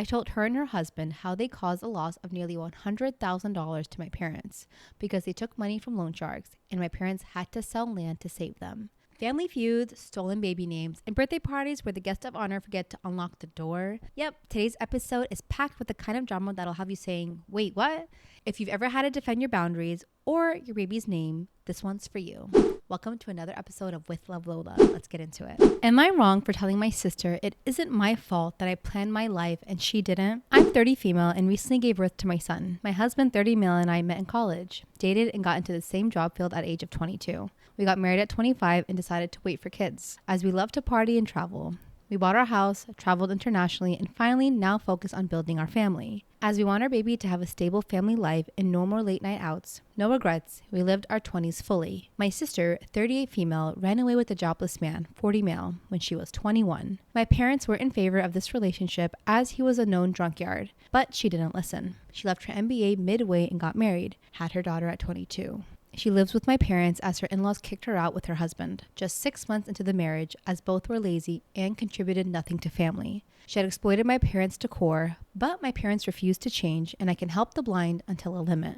I told her and her husband how they caused a loss of nearly $100,000 to my parents because they took money from loan sharks and my parents had to sell land to save them. Family feuds, stolen baby names, and birthday parties where the guest of honor forget to unlock the door. Yep, today's episode is packed with the kind of drama that'll have you saying, wait, what? If you've ever had to defend your boundaries or your baby's name, this one's for you. Welcome to another episode of With Love Lola. Let's get into it. Am I wrong for telling my sister it isn't my fault that I planned my life and she didn't? I'm 30 female and recently gave birth to my son. My husband, 30 male, and I met in college, dated and got into the same job field at age of 22. We got married at 25 and decided to wait for kids, as we love to party and travel. We bought our house, traveled internationally, and finally now focus on building our family. As we want our baby to have a stable family life and no more late night outs, no regrets, we lived our 20s fully. My sister, 38 female, ran away with a jobless man, 40 male, when she was 21. My parents were in favor of this relationship as he was a known drunkyard, but she didn't listen. She left her MBA midway and got married, had her daughter at 22. She lives with my parents as her in-laws kicked her out with her husband, just 6 months into the marriage, as both were lazy and contributed nothing to family. She had exploited my parents to core, but my parents refused to change, and I can help the blind until a limit.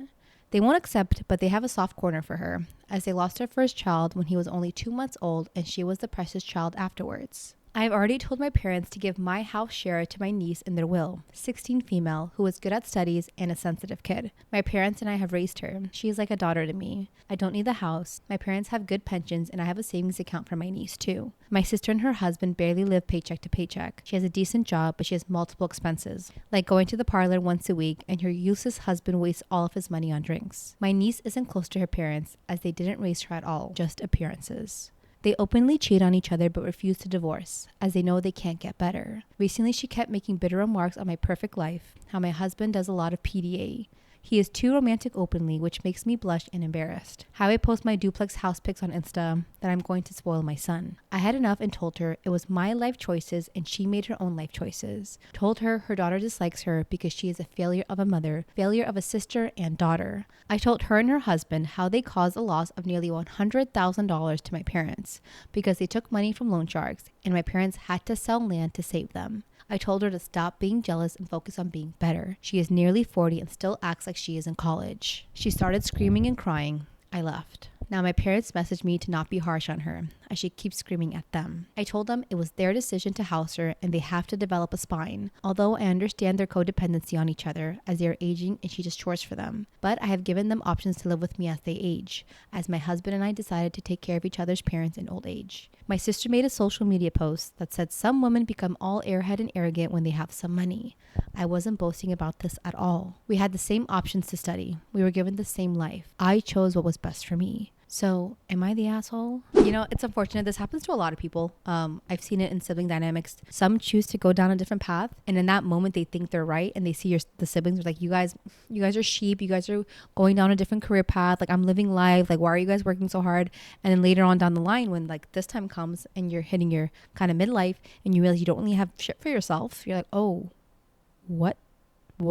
They won't accept, but they have a soft corner for her, as they lost their first child when he was only 2 months old, and she was the precious child afterwards. I have already told my parents to give my house share to my niece in their will, 16 female, who is good at studies and a sensitive kid. My parents and I have raised her. She is like a daughter to me. I don't need the house. My parents have good pensions and I have a savings account for my niece too. My sister and her husband barely live paycheck to paycheck. She has a decent job, but she has multiple expenses, like going to the parlor once a week, and her useless husband wastes all of his money on drinks. My niece isn't close to her parents as they didn't raise her at all, just appearances. They openly cheat on each other but refuse to divorce, as they know they can't get better. Recently, she kept making bitter remarks on my perfect life, how my husband does a lot of PDA. He is too romantic openly, which makes me blush and embarrassed. How I post my duplex house pics on Insta, that I'm going to spoil my son. I had enough and told her it was my life choices and she made her own life choices. Told her her daughter dislikes her because she is a failure of a mother, failure of a sister and daughter. I told her and her husband how they caused a loss of nearly $100,000 to my parents because they took money from loan sharks and my parents had to sell land to save them. I told her to stop being jealous and focus on being better. She is nearly 40 and still acts like she is in college. She started screaming and crying. I left. Now my parents messaged me to not be harsh on her, as she keeps screaming at them. I told them it was their decision to house her and they have to develop a spine, although I understand their codependency on each other as they are aging and she does chores for them. But I have given them options to live with me as they age, as my husband and I decided to take care of each other's parents in old age. My sister made a social media post that said some women become all airhead and arrogant when they have some money. I wasn't boasting about this at all. We had the same options to study. We were given the same life. I chose what was best for me. So, am I the asshole? You know, it's unfortunate. This happens to a lot of people. I've seen it in sibling dynamics. Some choose to go down a different path, and in that moment, they think they're right, and they see the siblings are like, you guys are sheep. You guys are going down a different career path. Like, I'm living life. Like, why are you guys working so hard? And then later on down the line, when like this time comes and you're hitting your kind of midlife, and you realize you don't really have shit for yourself, you're like, oh, what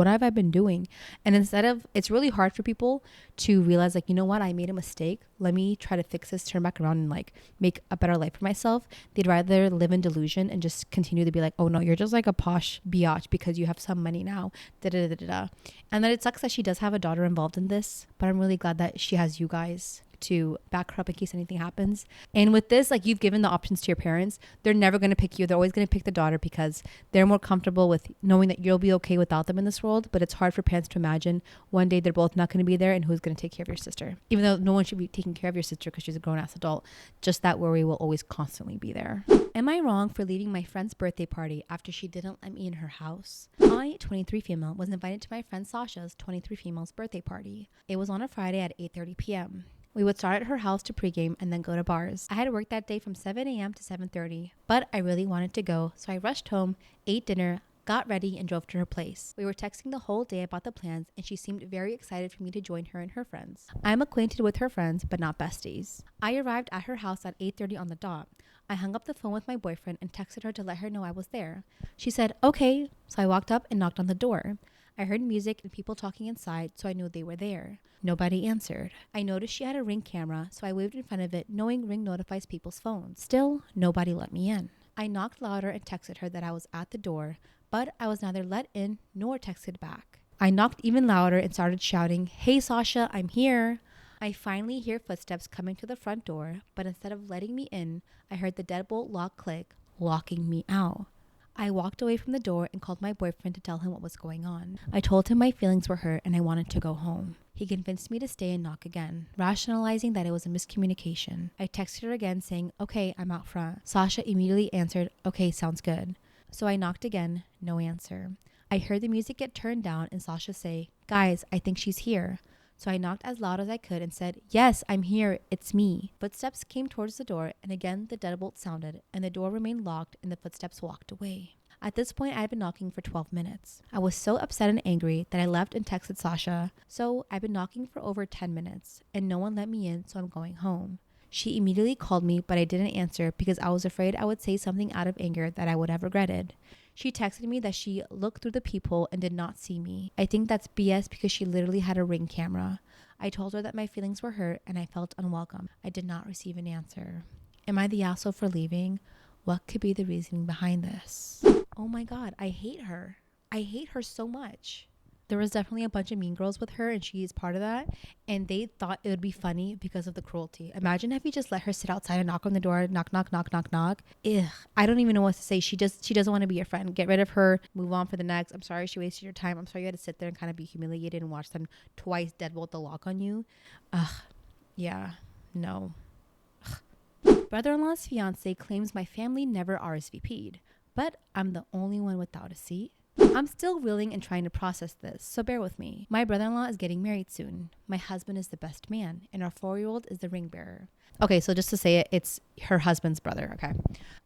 have I been doing? And it's really hard for people to realize, like, you know what, I made a mistake. Let me try to fix this, turn back around and like make a better life for myself. They'd rather live in delusion and just continue to be like, oh no, you're just like a posh biatch because you have some money now. And then it sucks that she does have a daughter involved in this, but I'm really glad that she has you guys to back her up in case anything happens. And with this, like, you've given the options to your parents. They're never going to pick you. They're always going to pick the daughter because they're more comfortable with knowing that you'll be okay without them in this world. But it's hard for parents to imagine one day they're both not going to be there and who's going to take care of your sister. Even though no one should be taking care of your sister because she's a grown-ass adult, just that worry will always constantly be there. Am I wrong for leaving my friend's birthday party after she didn't let me in her house? I, 23 female, was invited to my friend Sasha's 23 female's birthday party. It was on a Friday at 8:30 p.m. We would start at her house to pregame and then go to bars. I had work that day from 7 a.m. to 7:30, but I really wanted to go, so I rushed home, ate dinner, got ready, and drove to her place. We were texting the whole day about the plans, and she seemed very excited for me to join her and her friends. I'm acquainted with her friends, but not besties. I arrived at her house at 8:30 on the dot. I hung up the phone with my boyfriend and texted her to let her know I was there. She said, okay, so I walked up and knocked on the door. I heard music and people talking inside, so I knew they were there. Nobody answered. I noticed she had a Ring camera, so I waved in front of it, knowing Ring notifies people's phones. Still, nobody let me in. I knocked louder and texted her that I was at the door, but I was neither let in nor texted back. I knocked even louder and started shouting, "Hey Sasha, I'm here." I finally hear footsteps coming to the front door, but instead of letting me in, I heard the deadbolt lock click, locking me out. I walked away from the door and called my boyfriend to tell him what was going on. I told him my feelings were hurt and I wanted to go home. He convinced me to stay and knock again, rationalizing that it was a miscommunication. I texted her again saying, "Okay, I'm out front." Sasha immediately answered, "Okay, sounds good." So I knocked again, no answer. I heard the music get turned down and Sasha say, "Guys, I think she's here." So I knocked as loud as I could and said, "Yes, I'm here. It's me." Footsteps came towards the door and again the deadbolt sounded and the door remained locked and the footsteps walked away. At this point, I had been knocking for 12 minutes. I was so upset and angry that I left and texted Sasha. "So I've been knocking for over 10 minutes and no one let me in, so I'm going home." She immediately called me, but I didn't answer because I was afraid I would say something out of anger that I would have regretted. She texted me that she looked through the peephole and did not see me. I think that's BS because she literally had a Ring camera. I told her that my feelings were hurt and I felt unwelcome. I did not receive an answer. Am I the asshole for leaving? What could be the reasoning behind this? Oh my God, I hate her. I hate her so much. There was definitely a bunch of mean girls with her and she is part of that. And they thought it would be funny because of the cruelty. Imagine if you just let her sit outside and knock on the door, knock, knock, knock, knock, knock. Ugh, I don't even know what to say. She doesn't want to be your friend. Get rid of her, move on for the next. I'm sorry she wasted your time. I'm sorry you had to sit there and kind of be humiliated and watch them twice deadbolt the lock on you. Ugh, yeah, no. Ugh. Brother-in-law's fiance claims my family never RSVP'd, but I'm the only one without a seat. I'm still reeling and trying to process this, so bear with me. My brother-in-law is getting married soon. My husband is the best man, and our 4-year-old is the ring bearer. Okay, so just to say it, it's her husband's brother, okay?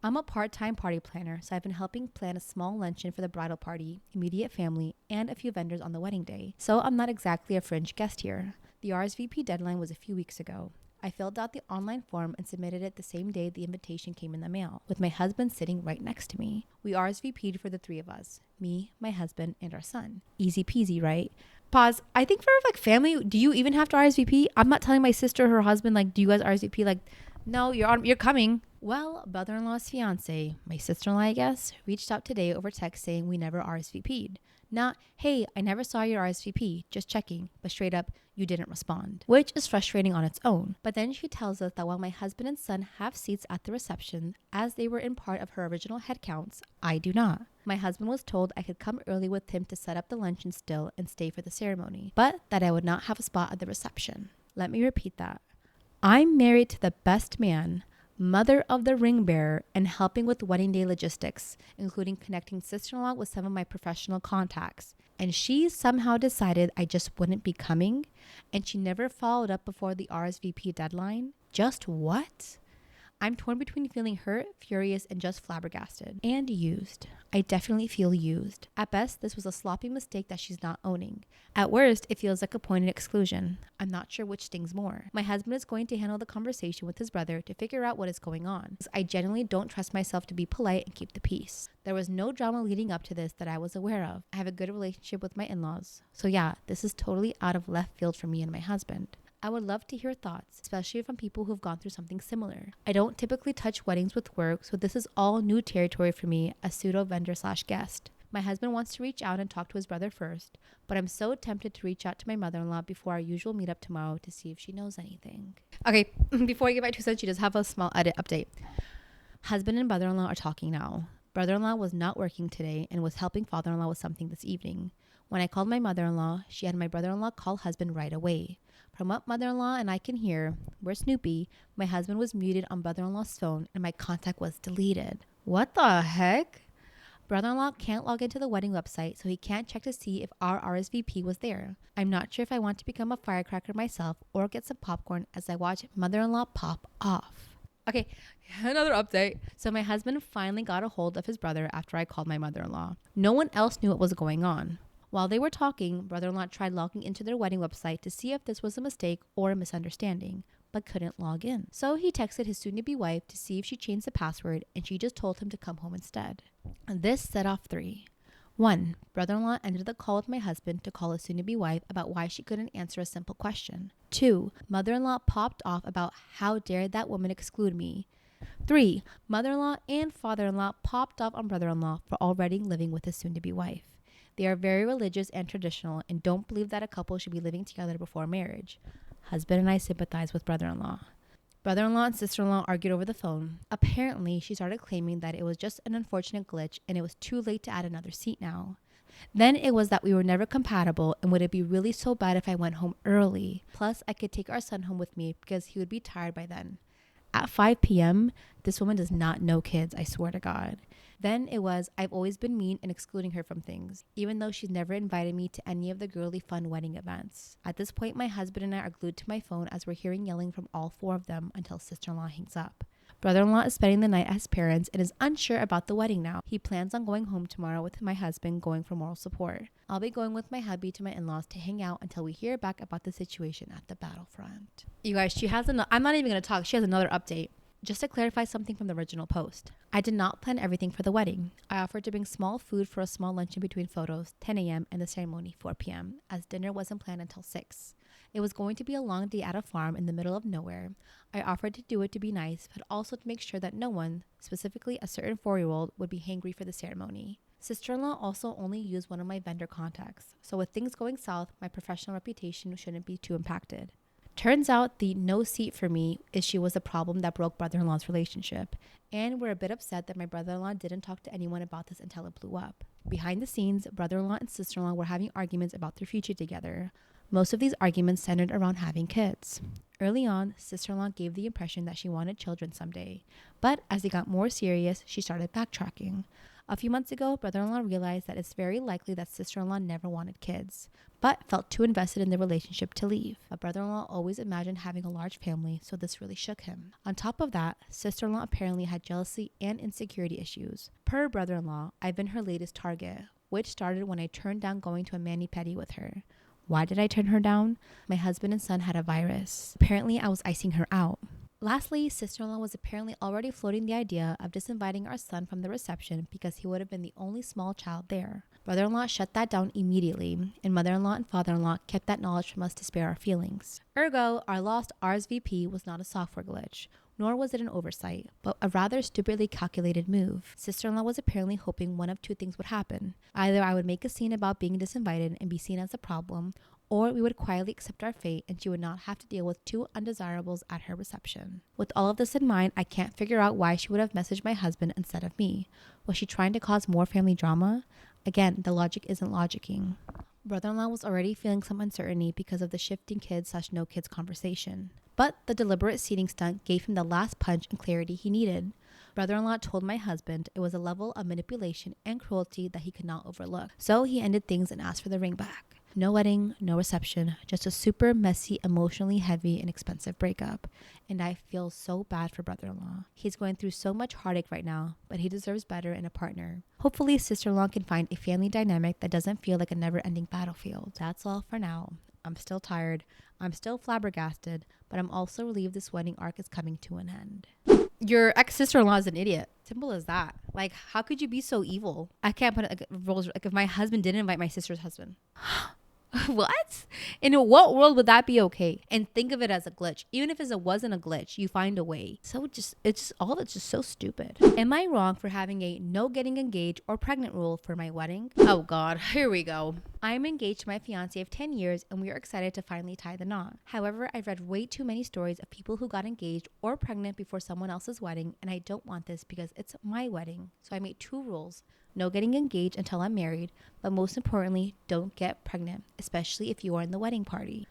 I'm a part-time party planner, so I've been helping plan a small luncheon for the bridal party, immediate family, and a few vendors on the wedding day. So I'm not exactly a fringe guest here. The RSVP deadline was a few weeks ago. I filled out the online form and submitted it the same day the invitation came in the mail, with my husband sitting right next to me. We RSVP'd for the 3 of us, me, my husband, and our son. Easy peasy, right? Pause. I think for like family, do you even have to RSVP? I'm not telling my sister or her husband, like, do you guys RSVP? Like, no, you're coming. Well, brother-in-law's fiance, my sister-in-law, I guess, reached out today over text saying we never RSVP'd. Not, "Hey, I never saw your RSVP, just checking," but straight up, "You didn't respond," which is frustrating on its own. But then she tells us that while my husband and son have seats at the reception, as they were in part of her original head counts, I do not. My husband was told I could come early with him to set up the luncheon still and stay for the ceremony, but that I would not have a spot at the reception. Let me repeat that. I'm married to the best man, mother of the ring bearer, and helping with wedding day logistics, including connecting sister-in-law with some of my professional contacts. And she somehow decided I just wouldn't be coming, and she never followed up before the RSVP deadline. Just what? I'm torn between feeling hurt, furious, and just flabbergasted. And used. I definitely feel used. At best, this was a sloppy mistake that she's not owning. At worst, it feels like a pointed exclusion. I'm not sure which stings more. My husband is going to handle the conversation with his brother to figure out what is going on. I genuinely don't trust myself to be polite and keep the peace. There was no drama leading up to this that I was aware of. I have a good relationship with my in-laws. So yeah, this is totally out of left field for me and my husband. I would love to hear thoughts, especially from people who've gone through something similar. I don't typically touch weddings with work, so this is all new territory for me as pseudo vendor/guest. My husband wants to reach out and talk to his brother first, but I'm so tempted to reach out to my mother-in-law before our usual meetup tomorrow to see if she knows anything. Okay, before I give my 2 cents, she does have a small edit update. Husband and brother-in-law are talking now. Brother-in-law was not working today and was helping father-in-law with something this evening. When I called my mother-in-law, she had my brother-in-law call husband right away. From what mother-in-law and I can hear, we're Snoopy, my husband was muted on brother-in-law's phone and my contact was deleted. What the heck? Brother-in-law can't log into the wedding website, so he can't check to see if our RSVP was there. I'm not sure if I want to become a firecracker myself or get some popcorn as I watch mother-in-law pop off. Okay, another update. So my husband finally got a hold of his brother after I called my mother-in-law. No one else knew what was going on. While they were talking, brother-in-law tried logging into their wedding website to see if this was a mistake or a misunderstanding, but couldn't log in. So he texted his soon-to-be wife to see if she changed the password, and she just told him to come home instead. And this set off 3. 1. Brother-in-law ended the call with my husband to call his soon-to-be wife about why she couldn't answer a simple question. 2. Mother-in-law popped off about how dare that woman exclude me. 3. Mother-in-law and father-in-law popped off on brother-in-law for already living with his soon-to-be wife. They are very religious and traditional and don't believe that a couple should be living together before marriage. Husband and I sympathize with brother-in-law. Brother-in-law and sister-in-law argued over the phone. Apparently, she started claiming that it was just an unfortunate glitch and it was too late to add another seat now. Then it was that we were never compatible and would it be really so bad if I went home early? Plus, I could take our son home with me because he would be tired by then. At 5 p.m., this woman does not know kids, I swear to God. Then it was, I've always been mean and excluding her from things, even though she's never invited me to any of the girly fun wedding events. At this point, my husband and I are glued to my phone as we're hearing yelling from all four of them until sister-in-law hangs up. Brother-in-law is spending the night at his parents and is unsure about the wedding now. He plans on going home tomorrow with my husband going for moral support. I'll be going with my hubby to my in-laws to hang out until we hear back about the situation at the battlefront. You guys, she has I'm not even going to talk. She has another update. Just to clarify something from the original post. I did not plan everything for the wedding. I offered to bring small food for a small luncheon between photos, 10 a.m. and the ceremony, 4 p.m., as dinner wasn't planned until 6. It was going to be a long day at a farm in the middle of nowhere. I offered to do it to be nice, but also to make sure that no one, specifically a certain 4-year-old, would be hangry for the ceremony. Sister-in-law also only used one of my vendor contacts, so with things going south, my professional reputation shouldn't be too impacted. Turns out the no seat for me issue was the problem that broke brother-in-law's relationship, and we're a bit upset that my brother-in-law didn't talk to anyone about this until it blew up. Behind the scenes, brother-in-law and sister-in-law were having arguments about their future together. Most of these arguments centered around having kids. Early on, sister-in-law gave the impression that she wanted children someday, but as they got more serious, she started backtracking. A few months ago, brother-in-law realized that it's very likely that sister-in-law never wanted kids, but felt too invested in the relationship to leave. But brother-in-law always imagined having a large family, so this really shook him. On top of that, sister-in-law apparently had jealousy and insecurity issues. Per brother-in-law, I've been her latest target, which started when I turned down going to a mani-pedi with her. Why did I turn her down? My husband and son had a virus. Apparently, I was icing her out. Lastly, sister-in-law was apparently already floating the idea of disinviting our son from the reception because he would have been the only small child there. Brother-in-law shut that down immediately, and mother-in-law and father-in-law kept that knowledge from us to spare our feelings. Ergo, our lost RSVP was not a software glitch, nor was it an oversight, but a rather stupidly calculated move. Sister-in-law was apparently hoping one of two things would happen. Either I would make a scene about being disinvited and be seen as a problem, or we would quietly accept our fate and she would not have to deal with two undesirables at her reception. With all of this in mind, I can't figure out why she would have messaged my husband instead of me. Was she trying to cause more family drama? Again, the logic isn't logicking. Brother-in-law was already feeling some uncertainty because of the shifting kids/no kids conversation. But the deliberate seating stunt gave him the last punch and clarity he needed. Brother-in-law told my husband it was a level of manipulation and cruelty that he could not overlook. So he ended things and asked for the ring back. No wedding, no reception, just a super messy, emotionally heavy, and expensive breakup. And I feel so bad for brother-in-law. He's going through so much heartache right now, but he deserves better in a partner. Hopefully, sister-in-law can find a family dynamic that doesn't feel like a never-ending battlefield. That's all for now. I'm still tired. I'm still flabbergasted, but I'm also relieved this wedding arc is coming to an end. Your ex-sister-in-law is an idiot. Simple as that. Like, how could you be so evil? I can't put it like if my husband didn't invite my sister's husband. What? In what world would that be okay? And think of it as a glitch. Even if it wasn't a glitch, you find a way. So all of it's just so stupid. Am I wrong for having a no getting engaged or pregnant rule for my wedding? Oh God, here we go. I'm engaged to my fiance of 10 years and we are excited to finally tie the knot. However, I've read way too many stories of people who got engaged or pregnant before someone else's wedding, and I don't want this because it's my wedding. So I made 2 rules. No getting engaged until I'm married, but most importantly, don't get pregnant, especially if you are in the wedding party.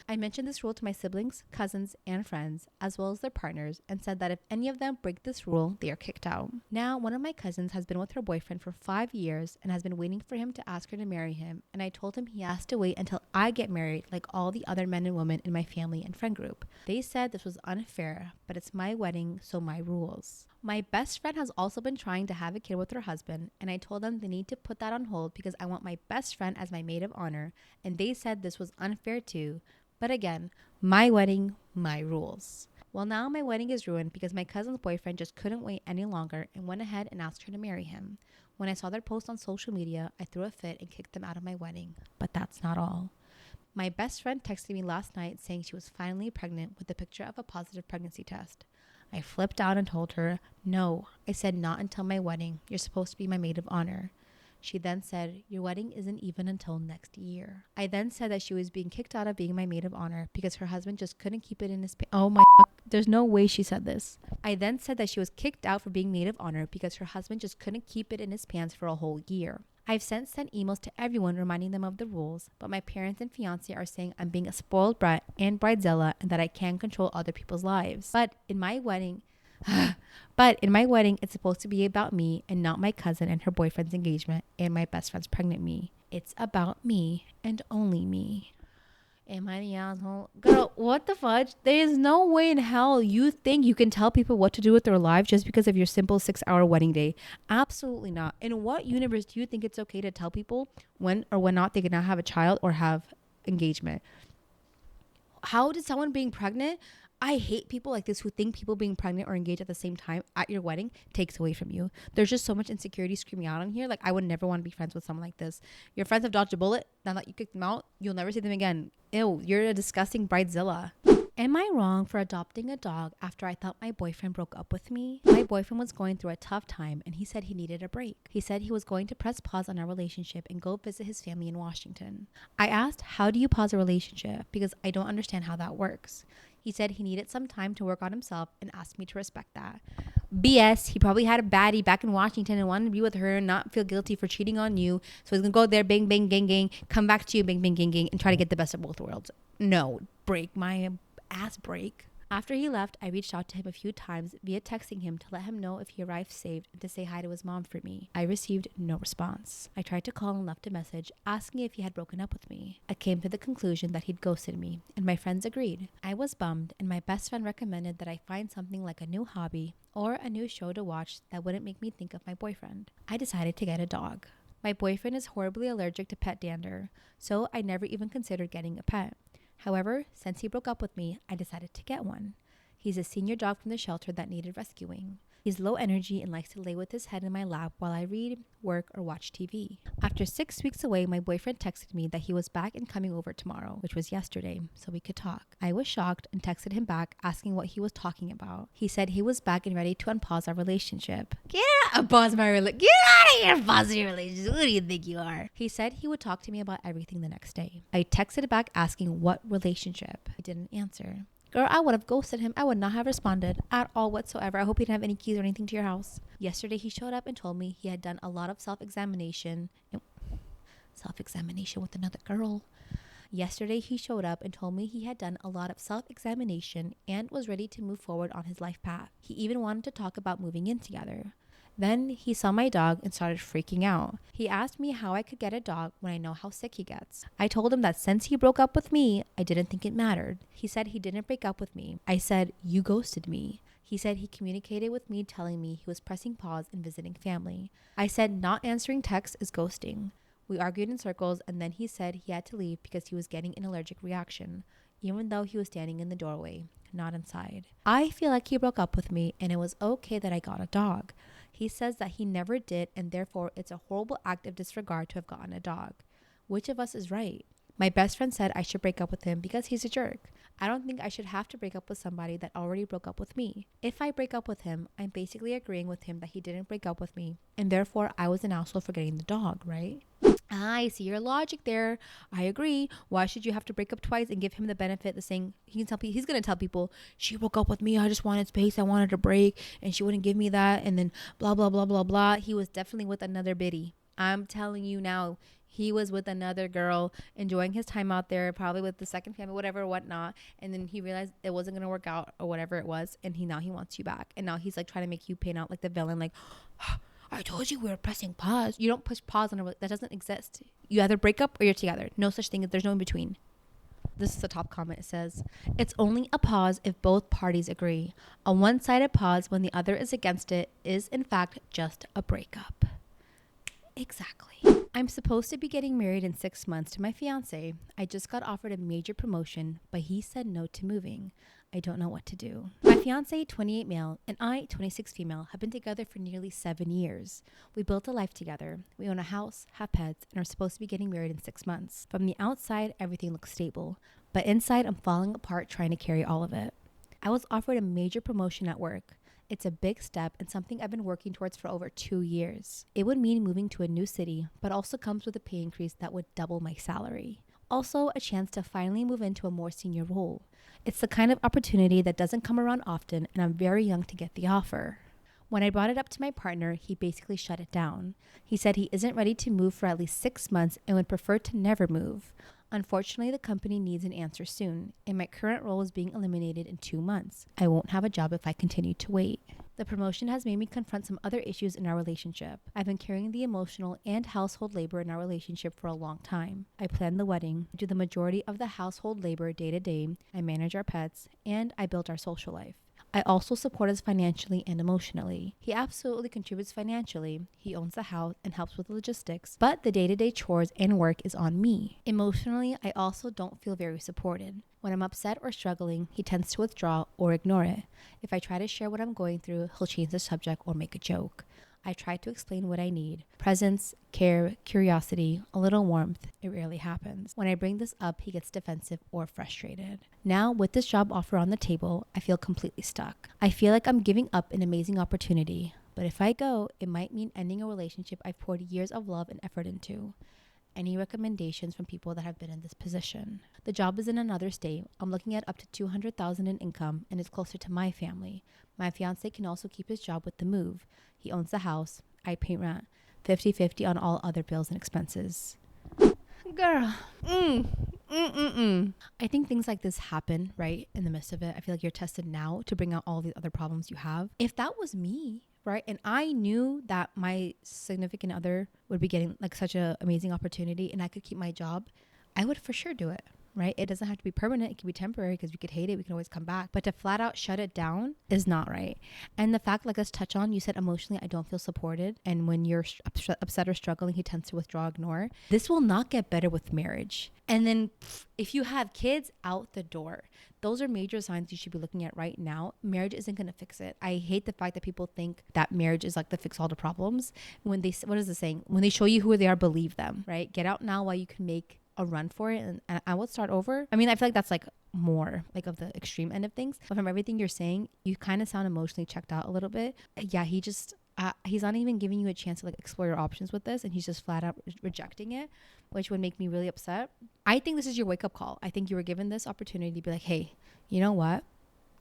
I mentioned this rule to my siblings, cousins, and friends, as well as their partners, and said that if any of them break this rule, they are kicked out. Now, one of my cousins has been with her boyfriend for 5 years and has been waiting for him to ask her to marry him, and I told him he has to wait until I get married like all the other men and women in my family and friend group. They said this was unfair, but it's my wedding, so my rules. My best friend has also been trying to have a kid with her husband, and I told them they need to put that on hold because I want my best friend as my maid of honor, and they said this was unfair too. But again, my wedding, my rules. Well, now my wedding is ruined because my cousin's boyfriend just couldn't wait any longer and went ahead and asked her to marry him. When I saw their post on social media, I threw a fit and kicked them out of my wedding. But that's not all. My best friend texted me last night saying she was finally pregnant with a picture of a positive pregnancy test. I flipped out and told her, no, I said not until my wedding. You're supposed to be my maid of honor. She then said, your wedding isn't even until next year. I then said that she was being kicked out of being my maid of honor because her husband just couldn't keep it in his pants. Oh my fuck. There's no way she said this. I then said that she was kicked out for being maid of honor because her husband just couldn't keep it in his pants for a whole year. I've since sent emails to everyone reminding them of the rules, but my parents and fiance are saying I'm being a spoiled brat and bridezilla and that I can't control other people's lives. But in my wedding, it's supposed to be about me and not my cousin and her boyfriend's engagement and my best friend's pregnant me. It's about me and only me. Am I the asshole? Girl, what the fudge? There is no way in hell you think you can tell people what to do with their lives just because of your simple 6-hour wedding day. Absolutely not. In what universe do you think it's okay to tell people when or when not they can now have a child or have engagement? How did someone being pregnant? I hate people like this who think people being pregnant or engaged at the same time at your wedding takes away from you. There's just so much insecurity screaming out on here. Like, I would never want to be friends with someone like this. Your friends have dodged a bullet. Now that you kicked them out, you'll never see them again. Ew, you're a disgusting bridezilla. Am I wrong for adopting a dog after I thought my boyfriend broke up with me? My boyfriend was going through a tough time and he said he needed a break. He said he was going to press pause on our relationship and go visit his family in Washington. I asked, how do you pause a relationship? Because I don't understand how that works. He said he needed some time to work on himself and asked me to respect that. BS. He probably had a baddie back in Washington and wanted to be with her and not feel guilty for cheating on you. So he's going to go there, bang, bang, gang, gang, come back to you, bang, bang, gang, gang, and try to get the best of both worlds. No, break my ass break. After he left, I reached out to him a few times via texting him to let him know if he arrived safe and to say hi to his mom for me. I received no response. I tried to call and left a message asking if he had broken up with me. I came to the conclusion that he'd ghosted me, and my friends agreed. I was bummed, and my best friend recommended that I find something like a new hobby or a new show to watch that wouldn't make me think of my boyfriend. I decided to get a dog. My boyfriend is horribly allergic to pet dander, so I never even considered getting a pet. However, since he broke up with me, I decided to get one. He's a senior dog from the shelter that needed rescuing. He's low energy and likes to lay with his head in my lap while I read, work, or watch TV. After 6 weeks away, my boyfriend texted me that he was back and coming over tomorrow, which was yesterday, so we could talk. I was shocked and texted him back asking what he was talking about. He said he was back and ready to unpause our relationship. Get out of here, pause your relationship. Who do you think you are? He said he would talk to me about everything the next day. I texted back asking what relationship. He didn't answer. Girl, I would have ghosted him. I would not have responded at all whatsoever. I hope he didn't have any keys or anything to your house. Yesterday, he showed up and told me he had done a lot of self-examination with another girl. Yesterday, he showed up and told me he had done a lot of self-examination and was ready to move forward on his life path. He even wanted to talk about moving in together. Then he saw my dog and started freaking out. He asked me how I could get a dog when I know how sick he gets. I told him that since he broke up with me, I didn't think it mattered. He said he didn't break up with me. I said, you ghosted me. He said he communicated with me telling me he was pressing pause and visiting family. I said not answering texts is ghosting. We argued in circles and then he said he had to leave because he was getting an allergic reaction, even though he was standing in the doorway, not inside. I feel like he broke up with me and it was okay that I got a dog. He says that he never did and therefore it's a horrible act of disregard to have gotten a dog. Which of us is right? My best friend said I should break up with him because he's a jerk. I don't think I should have to break up with somebody that already broke up with me. If I break up with him, I'm basically agreeing with him that he didn't break up with me and therefore I was an asshole for getting the dog, right? I see your logic there. I agree. Why should you have to break up twice and give him the benefit of saying he's going to tell people she broke up with me. I just wanted space. I wanted a break and she wouldn't give me that. And then blah, blah, blah, blah, blah. He was definitely with another biddy. I'm telling you now, he was with another girl enjoying his time out there, probably with the second family, whatever, whatnot. And then he realized it wasn't going to work out or whatever it was. And now he wants you back. And now he's like trying to make you paint out like the villain, like, I told you we were pressing pause. You don't push pause on that doesn't exist. You either break up or you're together. No such thing. There's no in between. This is the top comment. It says, it's only a pause if both parties agree. A one-sided pause when the other is against it is in fact just a breakup. Exactly. I'm supposed to be getting married in 6 months to my fiance. I just got offered a major promotion, but he said no to moving. I don't know what to do. My fiance, 28 male, and I, 26 female, have been together for nearly 7 years. We built a life together. We own a house, have pets, and are supposed to be getting married in 6 months. From the outside, everything looks stable, but inside, I'm falling apart trying to carry all of it. I was offered a major promotion at work. It's a big step and something I've been working towards for over 2 years. It would mean moving to a new city, but also comes with a pay increase that would double my salary. Also, a chance to finally move into a more senior role. It's the kind of opportunity that doesn't come around often, and I'm very young to get the offer. When I brought it up to my partner, he basically shut it down. He said he isn't ready to move for at least 6 months and would prefer to never move. Unfortunately, the company needs an answer soon, and my current role is being eliminated in 2 months. I won't have a job if I continue to wait. The promotion has made me confront some other issues in our relationship. I've been carrying the emotional and household labor in our relationship for a long time. I plan the wedding, do the majority of the household labor day to day, I manage our pets, and I build our social life. I also support us financially and emotionally. He absolutely contributes financially. He owns the house and helps with logistics, but the day-to-day chores and work is on me. Emotionally, I also don't feel very supported. When I'm upset or struggling, he tends to withdraw or ignore it. If I try to share what I'm going through, he'll change the subject or make a joke. I try to explain what I need. Presence, care, curiosity, a little warmth. It rarely happens. When I bring this up, he gets defensive or frustrated. Now, with this job offer on the table, I feel completely stuck. I feel like I'm giving up an amazing opportunity. But if I go, it might mean ending a relationship I've poured years of love and effort into. Any recommendations from people that have been in this position? The job is in another state. I'm looking at up to $200,000 in income and it's closer to my family. My fiance can also keep his job with the move. He owns the house. I pay rent. 50-50 on all other bills and expenses. Girl. I think things like this happen, right? In the midst of it. I feel like you're tested now to bring out all the other problems you have. If that was me, right? And I knew that my significant other would be getting like such an amazing opportunity and I could keep my job, I would for sure do it, right? It doesn't have to be permanent. It can be temporary because we could hate it. We can always come back. But to flat out shut it down is not right. And the fact, like, let's touch on, you said emotionally, I don't feel supported. And when you're upset or struggling, he tends to withdraw, ignore. This will not get better with marriage. And then if you have kids, out the door. Those are major signs you should be looking at right now. Marriage isn't going to fix it. I hate the fact that people think that marriage is like the fix all the problems. When they, what is the saying? When they show you who they are, believe them, right? Get out now while you can make a run for it. And I would start over. I mean, I feel like that's like more like of the extreme end of things. But from everything you're saying, you kind of sound emotionally checked out a little bit. Yeah, he's not even giving you a chance to like explore your options with this, and he's just flat out rejecting it, which would make me really upset. I think this is your wake up call. I think you were given this opportunity to be like, hey, you know what?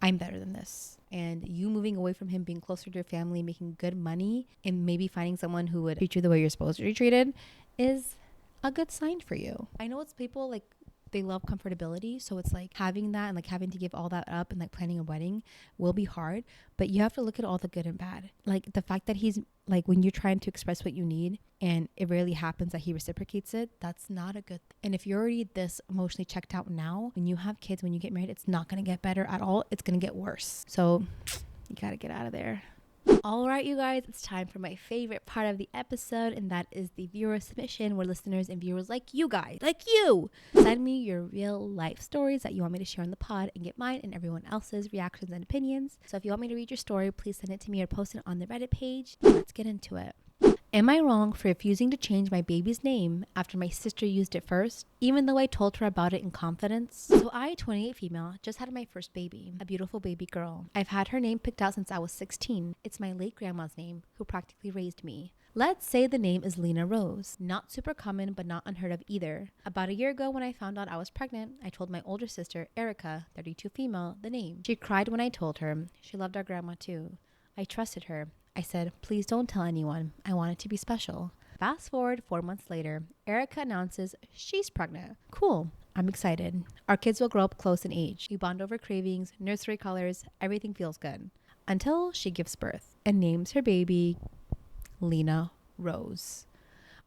I'm better than this. And you moving away from him, being closer to your family, making good money, and maybe finding someone who would treat you the way you're supposed to be treated is a good sign for you. I know it's people like, they love comfortability, so it's like having that and like having to give all that up and like planning a wedding will be hard, but you have to look at all the good and bad. Like the fact that he's like, when you're trying to express what you need and it rarely happens that he reciprocates it, that's not a good thing. And if you're already this emotionally checked out now, when you have kids, when you get married, it's not going to get better at all. It's going to get worse. So you got to get out of there. All right, you guys, it's time for my favorite part of the episode, and that is the viewer submission, where listeners and viewers like you guys, like you, send me your real life stories that you want me to share on the pod and get mine and everyone else's reactions and opinions. So if you want me to read your story, please send it to me or post it on the Reddit page. Let's get into it. Am I wrong for refusing to change my baby's name after my sister used it first, even though I told her about it in confidence? So I, 28 female, just had my first baby, a beautiful baby girl. I've had her name picked out since I was 16. It's my late grandma's name, who practically raised me. Let's say the name is Lena Rose. Not super common, but not unheard of either. About a year ago, when I found out I was pregnant, I told my older sister, Erica, 32 female, the name. She cried when I told her. She loved our grandma too. I trusted her. I said, please don't tell anyone. I want it to be special. Fast forward 4 months later, Erica announces she's pregnant. Cool. I'm excited. Our kids will grow up close in age. We bond over cravings, nursery colors, everything feels good. Until she gives birth and names her baby Lena Rose.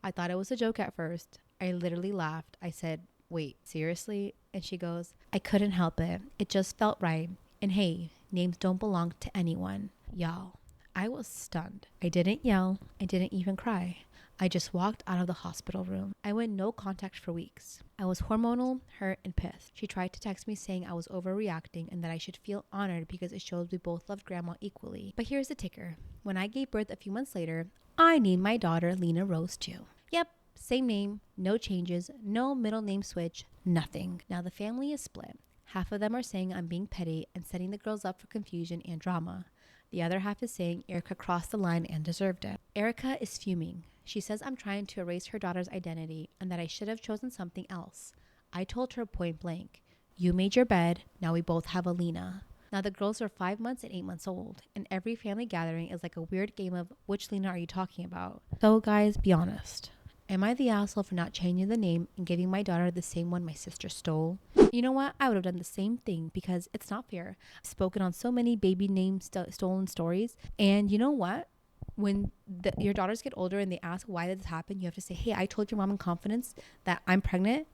I thought it was a joke at first. I literally laughed. I said, wait, seriously? And she goes, I couldn't help it. It just felt right. And hey, names don't belong to anyone. Y'all, I was stunned. I didn't yell. I didn't even cry. I just walked out of the hospital room. I went no contact for weeks. I was hormonal, hurt, and pissed. She tried to text me saying I was overreacting and that I should feel honored because it shows we both love grandma equally. But here's the ticker. When I gave birth a few months later, I named my daughter Lena Rose too. Yep, same name, no changes, no middle name switch, nothing. Now the family is split. Half of them are saying I'm being petty and setting the girls up for confusion and drama. The other half is saying Erica crossed the line and deserved it. Erica is fuming. She says I'm trying to erase her daughter's identity and that I should have chosen something else. I told her point blank, you made your bed, now we both have Alina. Now the girls are 5 months and 8 months old, and every family gathering is like a weird game of which Lena are you talking about? So guys, be honest. Am I the asshole for not changing the name and giving my daughter the same one my sister stole? You know what? I would have done the same thing because it's not fair. I've spoken on so many baby name stolen stories, and you know what? When your daughters get older and they ask why did this happen, you have to say, hey, I told your mom in confidence that I'm pregnant.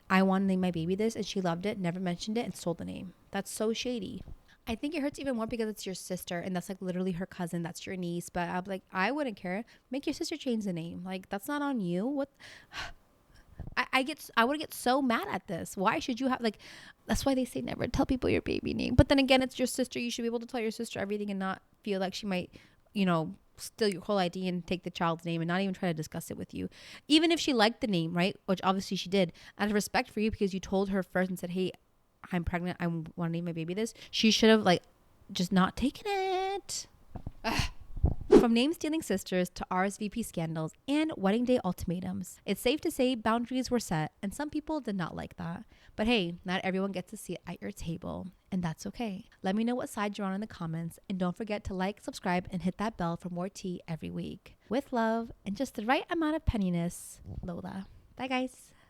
I want to name my baby this, and she loved it, never mentioned it, and stole the name. That's so shady. I think it hurts even more because it's your sister and that's like literally her cousin. That's your niece. But I'm like, I wouldn't care. Make your sister change the name. Like, that's not on you. What? I would get so mad at this. Why should you have, like, that's why they say never tell people your baby name. But then again, it's your sister. You should be able to tell your sister everything and not feel like she might, steal your whole ID and take the child's name and not even try to discuss it with you. Even if she liked the name, right? Which obviously she did. Out of respect for you because you told her first and said, hey, I'm pregnant, I want to name my baby this. She should have just not taken it. Ugh. From name stealing sisters to RSVP scandals and wedding day ultimatums, it's safe to say boundaries were set and some people did not like that. But hey, not everyone gets a seat at your table, and that's okay. Let me know what side you're on in the comments, and don't forget to like, subscribe, and hit that bell for more tea every week. With love and just the right amount of penniness, Lola. Bye guys.